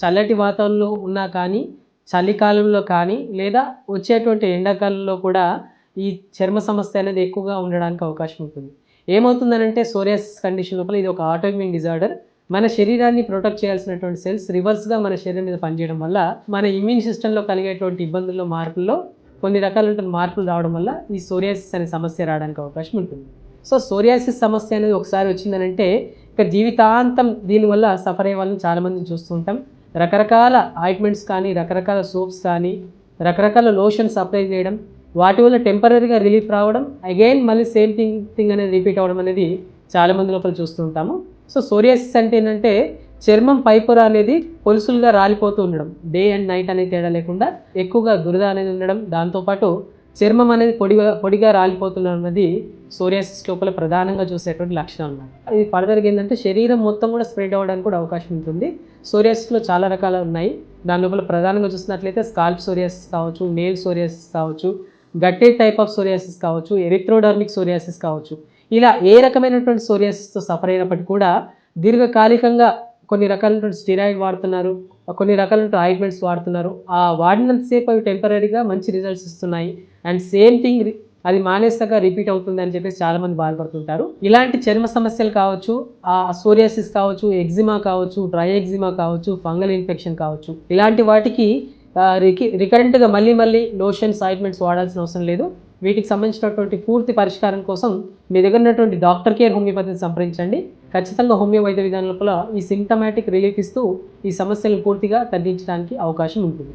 చల్లటి వాతావరణంలో ఉన్నా కానీ, చలికాలంలో కానీ, లేదా వచ్చేటువంటి ఎండాకాలంలో కూడా ఈ చర్మ సమస్య అనేది ఎక్కువగా ఉండడానికి అవకాశం ఉంటుంది. ఏమవుతుందనంటే సోరియాసిస్ కండిషన్ లోపల ఇది ఒక ఆటోఇమ్యూన్ డిజార్డర్. మన శరీరాన్ని ప్రొటెక్ట్ చేయాల్సినటువంటి సెల్స్ రివర్స్‌గా మన శరీరం మీద పనిచేయడం వల్ల, మన ఇమ్యూన్ సిస్టమ్‌లో కలిగేటువంటి ఇబ్బందుల్లో, మార్పుల్లో కొన్ని రకాలైనటువంటి మార్పులు రావడం వల్ల ఈ సోరియాసిస్ అనే సమస్య రావడానికి అవకాశం ఉంటుంది. సో, సోరియాసిస్ సమస్య అనేది ఒకసారి వచ్చిందనంటే ఇక జీవితాంతం దీనివల్ల సఫర్ అయ్యే వాళ్ళని చాలామందిని చూస్తూ ఉంటాం. రకరకాల ఆయింట్మెంట్స్ కానీ, రకరకాల సోప్స్ కానీ, రకరకాల లోషన్స్ అప్లై చేయడం, వాటి వల్ల టెంపరరీగా రిలీఫ్ రావడం, అగైన్ మళ్ళీ సేమ్ థింగ్ అనేది రిపీట్ అవ్వడం అనేది చాలామంది లోపల చూస్తూ ఉంటాము. సో, సోరియాసిస్ అంటే ఏంటంటే చర్మం పైపొర అనేది పొలుసులుగా రాలిపోతూ ఉండడం. డే అండ్ నైట్ అనేది తేడా లేకుండా ఎక్కువగా దురద అనేది ఉండడం, దాంతోపాటు చర్మం అనేది పొడిగా రాలిపోతుండడం అనేది సోరియాసిస్ లోపల ప్రధానంగా చూసేటువంటి లక్షణం అన్నమాట. ఇది ఫర్దర్‌గా ఏంటంటే శరీరం మొత్తం కూడా స్ప్రెడ్ అవ్వడానికి కూడా అవకాశం ఉంటుంది. సోరియాసిస్‌లో చాలా రకాలు ఉన్నాయి. దాని లోపల ప్రధానంగా చూసినట్లయితే స్కాల్ప్ సోరియాసిస్ కావచ్చు, నెయిల్ సోరియాసిస్ కావచ్చు, గట్టెడ్ టైప్ ఆఫ్ సోరియాసిస్ కావచ్చు, ఎరిథ్రోడర్మిక్ సోరియాసిస్ కావచ్చు. ఇలా ఏ రకమైనటువంటి సోరియాసిస్‌తో సఫర్ అయినప్పటికీ కూడా దీర్ఘకాలికంగా కొన్ని రకాలైనటువంటి స్టెరాయిడ్ వాడుతున్నారు, కొన్ని రకాలైనటువంటి ఆయింట్మెంట్స్ వాడుతున్నారు. వాడినంత సేపు అవి టెంపరరీగా మంచి రిజల్ట్స్ ఇస్తున్నాయి. అండ్ సేమ్ థింగ్ అది మానేసాక రిపీట్ అవుతుంది అని చెప్పేసి చాలామంది బాధపడుతుంటారు. ఇలాంటి చర్మ సమస్యలు కావచ్చు, సోరియాసిస్ కావచ్చు, ఎగ్జిమా కావచ్చు, డ్రై ఎగ్జిమా కావచ్చు, ఫంగల్ ఇన్ఫెక్షన్ కావచ్చు, ఇలాంటి వాటికి రికరెంట్‌గా మళ్ళీ లోషన్స్, ఆయింట్మెంట్స్ వాడాల్సిన అవసరం లేదు. వీటికి సంబంధించినటువంటి పూర్తి పరిష్కారం కోసం మీ దగ్గర ఉన్నటువంటి డాక్టర్ కేర్ హోమియోపతిని సంప్రదించండి. ఖచ్చితంగా హోమియో వైద్య విధానం లోపల ఈ సింప్టమాటిక్ రిలీఫ్ ఇస్తూ ఈ సమస్యలను పూర్తిగా తగ్గించడానికి అవకాశం ఉంటుంది.